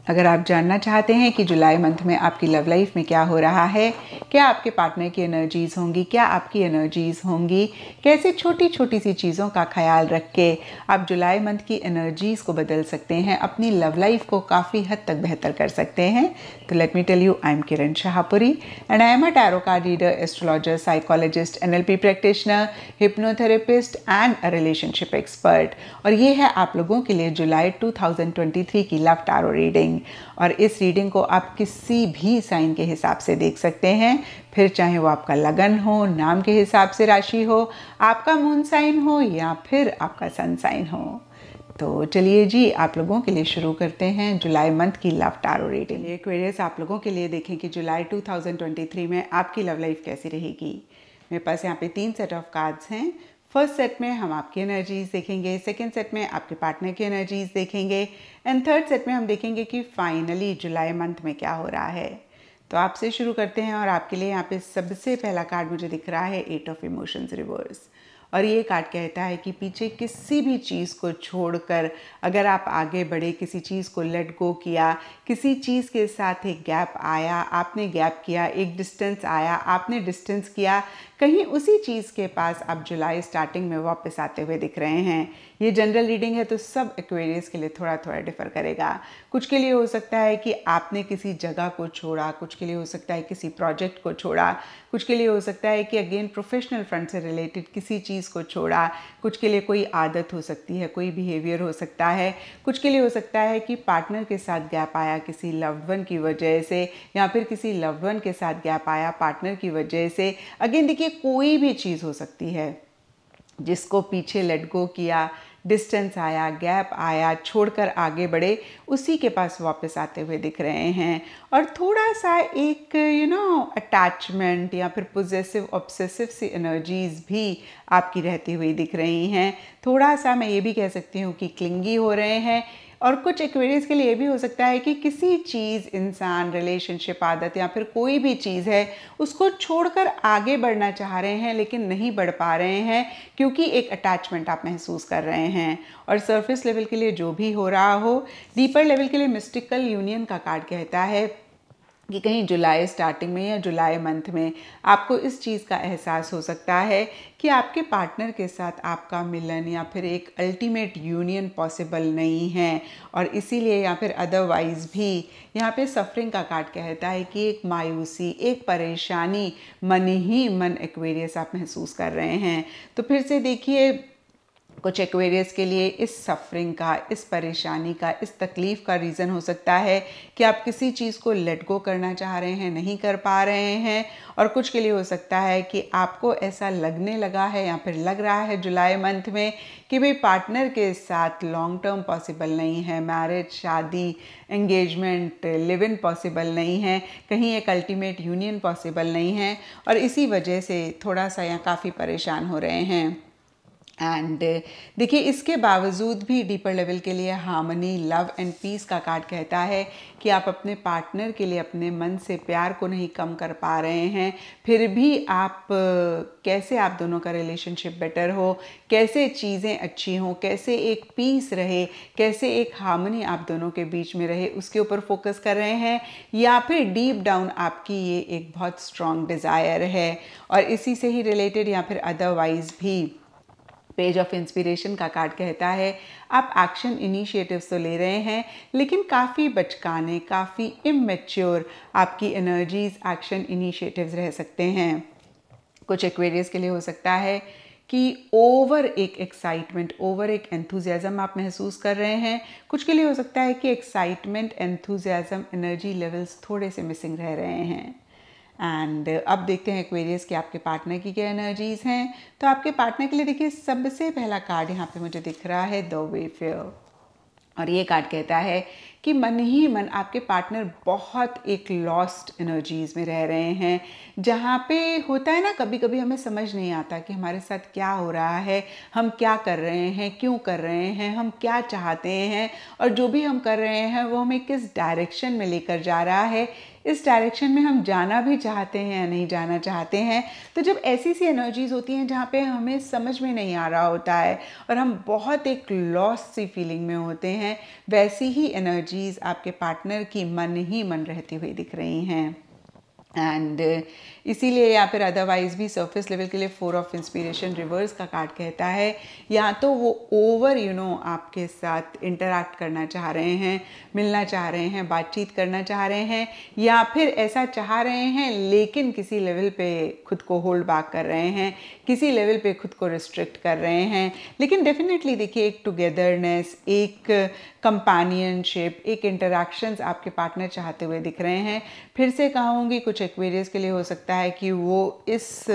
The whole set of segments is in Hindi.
अगर आप जानना चाहते हैं कि जुलाई मंथ में आपकी लव लाइफ में क्या हो रहा है, क्या आपके पार्टनर की एनर्जीज़ होंगी, क्या आपकी एनर्जीज़ होंगी, कैसे छोटी छोटी सी चीज़ों का ख्याल रख के आप जुलाई मंथ की एनर्जीज़ को बदल सकते हैं, अपनी लव लाइफ को काफ़ी हद तक बेहतर कर सकते हैं, तो let me tell you, I am Kiran Shahpuri and I am a tarot card reader, astrologer, psychologist, NLP practitioner, hypnotherapist and a relationship expert. और ये है आप लोगों के लिए जुलाई 2023 की लव टैरो रीडिंग। और इस रीडिंग को आप किसी भी साइन के हिसाब से देख सकते हैं, फिर चाहे वो आपका लगन हो, नाम के हिसाब से राशि हो, आपका मून साइन हो या फिर आपका सन साइन हो। तो चलिए जी, आप लोगों के लिए शुरू करते हैं जुलाई मंथ की लव टैरो रीडिंग। एक्वेरियस, आप लोगों के लिए देखें कि जुलाई 2023 में आपकी लव लाइफ कैसी रहेगी। मेरे पास यहाँ पे 3 सेट ऑफ कार्ड्स हैं। फर्स्ट सेट में हम आपकी एनर्जीज देखेंगे, सेकंड सेट में आपके पार्टनर की एनर्जीज देखेंगे एंड थर्ड सेट में हम देखेंगे कि फाइनली जुलाई मंथ में क्या हो रहा है। तो आपसे शुरू करते हैं और आपके लिए यहाँ पे सबसे पहला कार्ड मुझे दिख रहा है 8 ऑफ इमोशंस रिवर्स। और ये कार्ड कहता है कि पीछे किसी भी चीज़ को छोड़कर अगर आप आगे बढ़े, किसी चीज़ को लेट गो किया, किसी चीज़ के साथ एक गैप आया, आपने गैप किया, एक डिस्टेंस आया, आपने डिस्टेंस किया, कहीं उसी चीज़ के पास आप जुलाई स्टार्टिंग में वापस आते हुए दिख रहे हैं। ये जनरल रीडिंग है तो सब एक्वेरियस के लिए थोड़ा थोड़ा डिफर करेगा। कुछ के लिए हो सकता है कि आपने किसी जगह को छोड़ा, कुछ के लिए हो सकता है किसी प्रोजेक्ट को छोड़ा, कुछ के लिए हो सकता है कि अगेन प्रोफेशनल फ्रंट से रिलेटेड किसी चीज़ को छोड़ा, कुछ के लिए कोई आदत हो सकती है, कोई बिहेवियर हो सकता है, कुछ के लिए हो सकता है कि पार्टनर के साथ गैप आया किसी लव्ड वन की वजह से, या फिर किसी लव्ड वन के साथ गैप आया पार्टनर की वजह से। अगेन देखिए, कोई भी चीज़ हो सकती है जिसको पीछे लेट गो किया, डिस्टेंस आया, गैप आया, छोड़कर आगे बढ़े, उसी के पास वापस आते हुए दिख रहे हैं। और थोड़ा सा एक अटैचमेंट या फिर पोजेसिव ऑब्सेसिव सी एनर्जीज भी आपकी रहती हुई दिख रही हैं। थोड़ा सा मैं ये भी कह सकती हूँ कि क्लिंगी हो रहे हैं। और कुछ एक्वेरियस के लिए भी हो सकता है कि किसी चीज़, इंसान, रिलेशनशिप, आदत या फिर कोई भी चीज़ है, उसको छोड़कर आगे बढ़ना चाह रहे हैं लेकिन नहीं बढ़ पा रहे हैं क्योंकि एक अटैचमेंट आप महसूस कर रहे हैं। और सरफेस लेवल के लिए जो भी हो रहा हो, डीपर लेवल के लिए मिस्टिकल यूनियन का कार्ड कहता है कि कहीं जुलाई स्टार्टिंग में या जुलाई मंथ में आपको इस चीज़ का एहसास हो सकता है कि आपके पार्टनर के साथ आपका मिलन या फिर एक अल्टीमेट यूनियन पॉसिबल नहीं है। और इसीलिए या फिर अदरवाइज़ भी यहाँ पे सफरिंग का कार्ड कहता है कि एक मायूसी, एक परेशानी मन ही मन एक्वेरियस आप महसूस कर रहे हैं। तो फिर से देखिए, कुछ एक्वेरियस के लिए इस सफरिंग का, इस परेशानी का, इस तकलीफ़ का रीज़न हो सकता है कि आप किसी चीज़ को लेट गो करना चाह रहे हैं, नहीं कर पा रहे हैं। और कुछ के लिए हो सकता है कि आपको ऐसा लगने लगा है या फिर लग रहा है जुलाई मंथ में कि भाई पार्टनर के साथ लॉन्ग टर्म पॉसिबल नहीं है, मैरिज, शादी, एंगेजमेंट, लिव इन पॉसिबल नहीं है, कहीं एक अल्टीमेट यूनियन पॉसिबल नहीं है। और इसी वजह से थोड़ा सा या काफ़ी परेशान हो रहे हैं। एंड देखिए, इसके बावजूद भी डीपर लेवल के लिए हार्मनी, लव एंड पीस का कार्ड कहता है कि आप अपने पार्टनर के लिए अपने मन से प्यार को नहीं कम कर पा रहे हैं। फिर भी आप कैसे आप दोनों का रिलेशनशिप बेटर हो, कैसे चीज़ें अच्छी हों, कैसे एक पीस रहे, कैसे एक हार्मनी आप दोनों के बीच में रहे, उसके ऊपर फोकस कर रहे हैं। या फिर डीप डाउन आपकी ये एक बहुत स्ट्रॉन्ग डिज़ायर है। और इसी से ही रिलेटेड या फिर अदरवाइज भी पेज ऑफ इंस्पिरेशन का कार्ड कहता है आप एक्शन इनिशिएटिव्स तो ले रहे हैं लेकिन काफ़ी बचकाने, काफ़ी इमेच्योर आपकी एनर्जीज, एक्शन इनिशिएटिव्स रह सकते हैं। कुछ एक्वेरियस के लिए हो सकता है कि ओवर एक एक्साइटमेंट, ओवर एक एंथुजियाज्म आप महसूस कर रहे हैं। कुछ के लिए हो सकता है कि एक्साइटमेंट, एंथुजियाज्म, एनर्जी लेवल्स थोड़े से मिसिंग रह रहे हैं। एंड अब देखते हैं एक्वेरियस कि आपके पार्टनर की क्या एनर्जीज हैं। तो आपके पार्टनर के लिए देखिए, सबसे पहला कार्ड यहाँ पे मुझे दिख रहा है द वेफेयर। और ये कार्ड कहता है कि मन ही मन आपके पार्टनर बहुत एक लॉस्ट एनर्जीज में रह रहे हैं, जहाँ पे होता है ना, कभी कभी हमें समझ नहीं आता कि हमारे साथ क्या हो रहा है, हम क्या कर रहे हैं, क्यों कर रहे हैं, हम क्या चाहते हैं, और जो भी हम कर रहे हैं वो हमें किस डायरेक्शन में लेकर जा रहा है, इस डायरेक्शन में हम जाना भी चाहते हैं या नहीं जाना चाहते हैं। तो जब ऐसी सी एनर्जीज होती हैं जहाँ पे हमें समझ में नहीं आ रहा होता है और हम बहुत एक लॉस सी फीलिंग में होते हैं, वैसी ही एनर्जीज आपके पार्टनर की मन ही मन रहती हुई दिख रही हैं। एंड इसीलिए या फिर अदरवाइज भी सरफेस लेवल के लिए 4 ऑफ इंस्पिरेशन रिवर्स का कार्ड कहता है या तो वो ओवर आपके साथ इंटरैक्ट करना चाह रहे हैं, मिलना चाह रहे हैं, बातचीत करना चाह रहे हैं, या फिर ऐसा चाह रहे हैं लेकिन किसी लेवल पे खुद को होल्ड बैक कर रहे हैं, किसी लेवल पे खुद को रिस्ट्रिक्ट कर रहे हैं। लेकिन डेफिनेटली देखिए एक टुगेदरनेस, एक कंपेनियनशिप, एक इंटरैक्शंस आपके पार्टनर चाहते हुए दिख रहे हैं। फिर से कहूँगी कुछ एक्वेरियस के लिए हो सकता है कि वो इस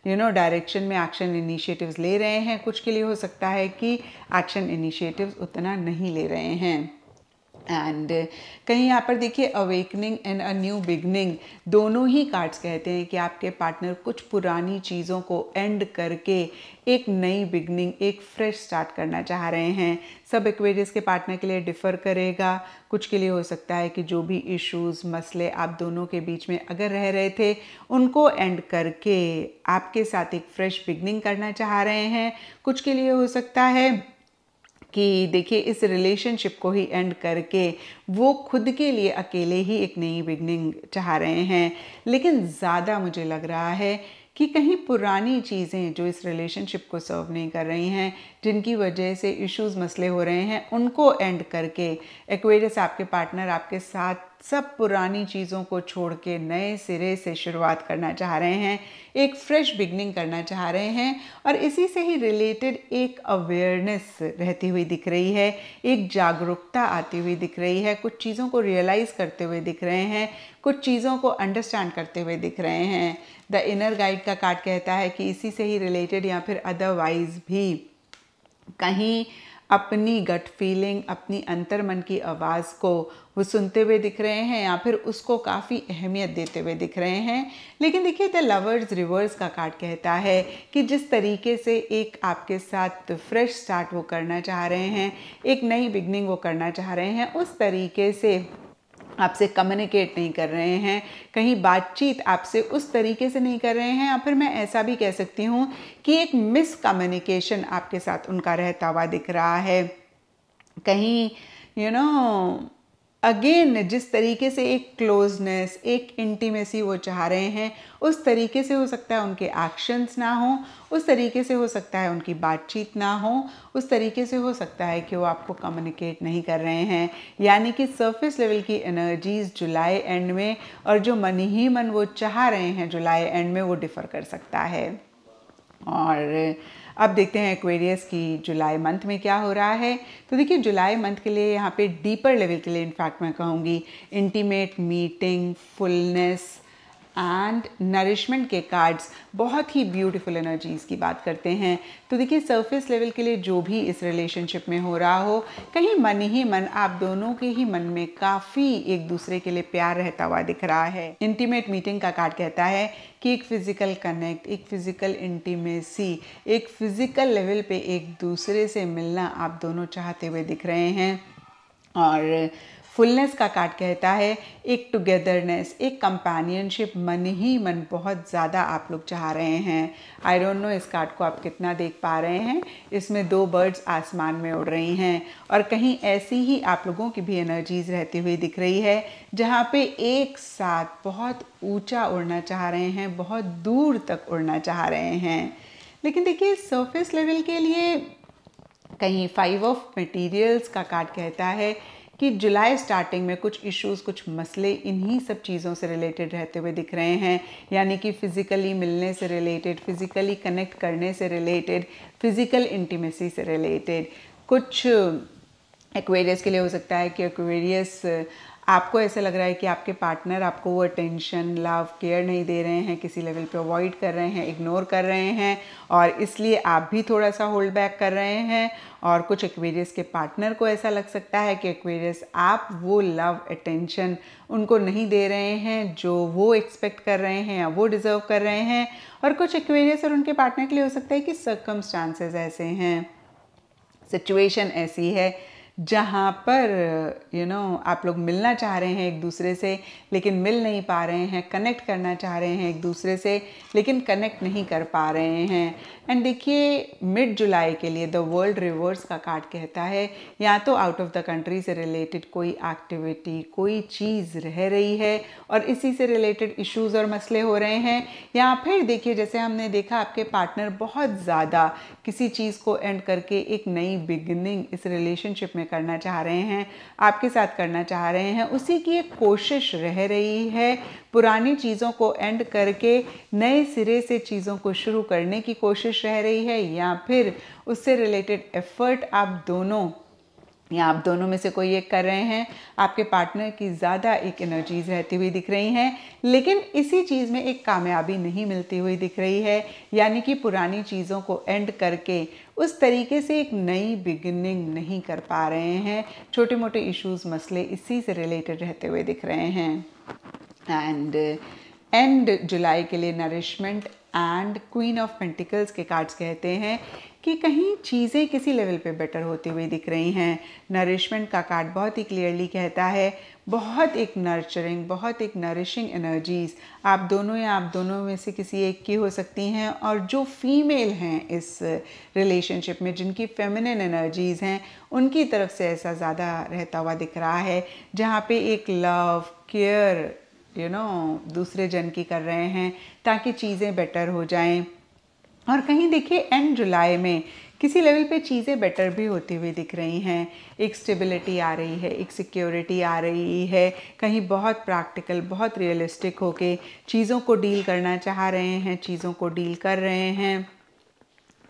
डायरेक्शन में एक्शन इनिशिएटिव्स ले रहे हैं, कुछ के लिए हो सकता है कि एक्शन इनिशिएटिव्स उतना नहीं ले रहे हैं। एंड कहीं यहाँ पर देखिए awakening and a new beginning दोनों ही कार्ड्स कहते हैं कि आपके पार्टनर कुछ पुरानी चीज़ों को एंड करके एक नई बिगनिंग, एक फ्रेश स्टार्ट करना चाह रहे हैं। सब एक्वेरियस के पार्टनर के लिए डिफ़र करेगा। कुछ के लिए हो सकता है कि जो भी इश्यूज, मसले आप दोनों के बीच में अगर रह रहे थे उनको एंड करके आपके साथ एक फ्रेश बिगनिंग करना चाह रहे हैं। कुछ के लिए हो सकता है कि देखिए इस रिलेशनशिप को ही एंड करके वो खुद के लिए अकेले ही एक नई बिगनिंग चाह रहे हैं। लेकिन ज़्यादा मुझे लग रहा है कि कहीं पुरानी चीज़ें जो इस रिलेशनशिप को सर्व नहीं कर रही हैं, जिनकी वजह से इश्यूज, मसले हो रहे हैं, उनको एंड करके एक्वेरियस आपके पार्टनर आपके साथ सब पुरानी चीज़ों को छोड़ के नए सिरे से शुरुआत करना चाह रहे हैं, एक फ्रेश बिगनिंग करना चाह रहे हैं। और इसी से ही रिलेटेड एक अवेयरनेस रहती हुई दिख रही है, एक जागरूकता आती हुई दिख रही है, कुछ चीज़ों को रियलाइज़ करते हुए दिख रहे हैं, कुछ चीज़ों को अंडरस्टैंड करते हुए दिख रहे हैं। द इनर गाइड का कार्ड कहता है कि इसी से ही रिलेटेड या फिर अदरवाइज भी कहीं अपनी गट फीलिंग, अपनी अंतर्मन की आवाज़ को वो सुनते हुए दिख रहे हैं या फिर उसको काफ़ी अहमियत देते हुए दिख रहे हैं। लेकिन देखिए द लवर्स रिवर्स का कार्ड कहता है कि जिस तरीके से एक आपके साथ फ्रेश स्टार्ट वो करना चाह रहे हैं, एक नई बिगनिंग वो करना चाह रहे हैं, उस तरीके से आपसे कम्युनिकेट नहीं कर रहे हैं, कहीं बातचीत आपसे उस तरीके से नहीं कर रहे हैं, या फिर मैं ऐसा भी कह सकती हूँ कि एक मिस कम्युनिकेशन आपके साथ उनका रहता हुआ दिख रहा है। कहीं अगेन जिस तरीके से एक क्लोजनेस, एक इंटीमेसी वो चाह रहे हैं, उस तरीके से हो सकता है उनके एक्शंस ना हो, उस तरीके से हो सकता है उनकी बातचीत ना हो, उस तरीके से हो सकता है कि वो आपको कम्युनिकेट नहीं कर रहे हैं। यानी कि सरफेस लेवल की एनर्जीज जुलाई एंड में और जो मन ही मन वो चाह रहे हैं जुलाई एंड में, वो डिफ़र कर सकता है। और अब देखते हैं एक्वेरियस की जुलाई मंथ में क्या हो रहा है। तो देखिए जुलाई मंथ के लिए यहाँ पे डीपर लेवल के लिए इनफैक्ट मैं कहूँगी intimate meeting, fullness and nourishment के कार्ड्स बहुत ही ब्यूटीफुल एनर्जीज की बात करते हैं। तो देखिए सरफेस लेवल के लिए जो भी इस रिलेशनशिप में हो रहा हो, कहीं मन ही मन आप दोनों के ही मन में काफ़ी एक दूसरे के लिए प्यार रहता हुआ दिख रहा है। इंटीमेट मीटिंग का कार्ड कहता है कि एक फिजिकल कनेक्ट, एक फिजिकल इंटीमेसी, एक फिजिकल लेवल पे एक दूसरे से मिलना आप दोनों चाहते हुए दिख रहे हैं। और फुलनेस का कार्ड कहता है एक टुगेदरनेस, एक कंपेनियनशिप मन ही मन बहुत ज़्यादा आप लोग चाह रहे हैं। आई डोंट नो इस कार्ड को आप कितना देख पा रहे हैं। इसमें 2 बर्ड्स आसमान में उड़ रही हैं और कहीं ऐसी ही आप लोगों की भी एनर्जीज रहती हुई दिख रही है जहाँ पे एक साथ बहुत ऊंचा उड़ना चाह रहे हैं, बहुत दूर तक उड़ना चाह रहे हैं। लेकिन देखिए सरफेस लेवल के लिए कहीं 5 ऑफ मटेरियल्स का कार्ड कहता है कि जुलाई स्टार्टिंग में कुछ इश्यूज, कुछ मसले इन्हीं सब चीज़ों से रिलेटेड रहते हुए दिख रहे हैं। यानी कि फिज़िकली मिलने से रिलेटेड, फिज़िकली कनेक्ट करने से रिलेटेड, फिज़िकल इंटीमेसी से रिलेटेड। कुछ एक्वेरियस के लिए हो सकता है कि एक्वेरियस आपको ऐसा लग रहा है कि आपके पार्टनर आपको वो अटेंशन, लव, केयर नहीं दे रहे हैं, किसी लेवल पे अवॉइड कर रहे हैं, इग्नोर कर रहे हैं और इसलिए आप भी थोड़ा सा होल्ड बैक कर रहे हैं। और कुछ एक्वेरियस के पार्टनर को ऐसा लग सकता है कि एक्वेरियस आप वो लव, अटेंशन उनको नहीं दे रहे हैं जो वो एक्सपेक्ट कर रहे हैं या वो डिज़र्व कर रहे हैं। और कुछ एक्वेरियस और उनके पार्टनर के लिए हो सकता है कि सर्कमस्टांसेस ऐसे हैं, सिचुएशन ऐसी है जहाँ पर आप लोग मिलना चाह रहे हैं एक दूसरे से लेकिन मिल नहीं पा रहे हैं, कनेक्ट करना चाह रहे हैं एक दूसरे से लेकिन कनेक्ट नहीं कर पा रहे हैं। एंड देखिए मिड जुलाई के लिए द वर्ल्ड रिवर्स का कार्ड कहता है या तो आउट ऑफ द कंट्री से रिलेटेड कोई एक्टिविटी, कोई चीज़ रह रही है और इसी से रिलेटेड इश्यूज़ और मसले हो रहे हैं, या फिर देखिए जैसे हमने देखा आपके पार्टनर बहुत ज़्यादा किसी चीज़ को एंड करके एक नई बिगिनिंग इस रिलेशनशिप में करना चाह रहे हैं, आपके साथ करना चाह रहे हैं, उसी की एक कोशिश रह रही है। पुरानी चीज़ों को एंड करके नए सिरे से चीज़ों को शुरू करने की कोशिश रह रही है, या फिर उससे रिलेटेड एफर्ट आप दोनों में से कोई एक कर रहे हैं। आपके पार्टनर की ज़्यादा एक एनर्जीज रहती हुई दिख रही हैं, लेकिन इसी चीज़ में एक कामयाबी नहीं मिलती हुई दिख रही है, यानी कि पुरानी चीज़ों को एंड करके उस तरीके से एक नई बिगिनिंग नहीं कर पा रहे हैं। छोटे मोटे इश्यूज़, मसले इसी से रिलेटेड रहते हुए दिख रहे हैं। एंड जुलाई के लिए nourishment and queen of pentacles के कार्ड्स कहते हैं कि कहीं चीज़ें किसी लेवल पे बेटर होती हुई दिख रही हैं। नरिशमेंट का कार्ड बहुत ही क्लियरली कहता है बहुत एक नर्चरिंग, बहुत एक नरिशिंग एनर्जीज आप दोनों या आप दोनों में से किसी एक की हो सकती हैं, और जो फीमेल हैं इस रिलेशनशिप में, जिनकी फेमिनिन एनर्जीज हैं, उनकी तरफ से ऐसा ज़्यादा रहता हुआ दिख रहा है, जहाँ पे एक लव, केयर दूसरे जन की कर रहे हैं ताकि चीज़ें बेटर हो जाएं। और कहीं देखिए एंड जुलाई में किसी लेवल पे चीज़ें बेटर भी होती हुई दिख रही हैं। एक स्टेबिलिटी आ रही है, एक सिक्योरिटी आ रही है, कहीं बहुत प्रैक्टिकल, बहुत रियलिस्टिक होके चीज़ों को डील करना चाह रहे हैं, चीज़ों को डील कर रहे हैं।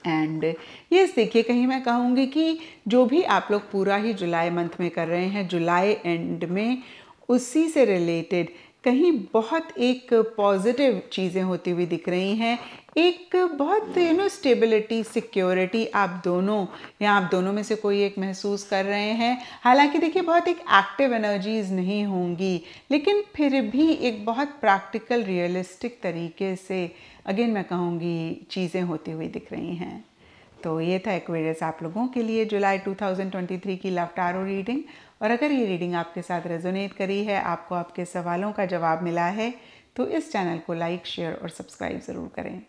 एंड ये देखिए कहीं मैं कहूँगी कि जो भी आप लोग पूरा ही जुलाई मंथ में कर रहे हैं, जुलाई एंड में उसी से रिलेटेड कहीं बहुत एक पॉजिटिव चीज़ें होती हुई दिख रही हैं। एक बहुत स्टेबिलिटी, सिक्योरिटी आप दोनों या आप दोनों में से कोई एक महसूस कर रहे हैं। हालांकि देखिए बहुत एक एक्टिव एनर्जीज नहीं होंगी, लेकिन फिर भी एक बहुत प्रैक्टिकल, रियलिस्टिक तरीके से अगेन मैं कहूँगी चीज़ें होती हुई दिख रही हैं। तो ये था एक्वेरियस आप लोगों के लिए जुलाई 2023 की लव टैरो रीडिंग। और अगर ये रीडिंग आपके साथ रेजोनेट करी है, आपको आपके सवालों का जवाब मिला है, तो इस चैनल को लाइक, शेयर और सब्सक्राइब ज़रूर करें।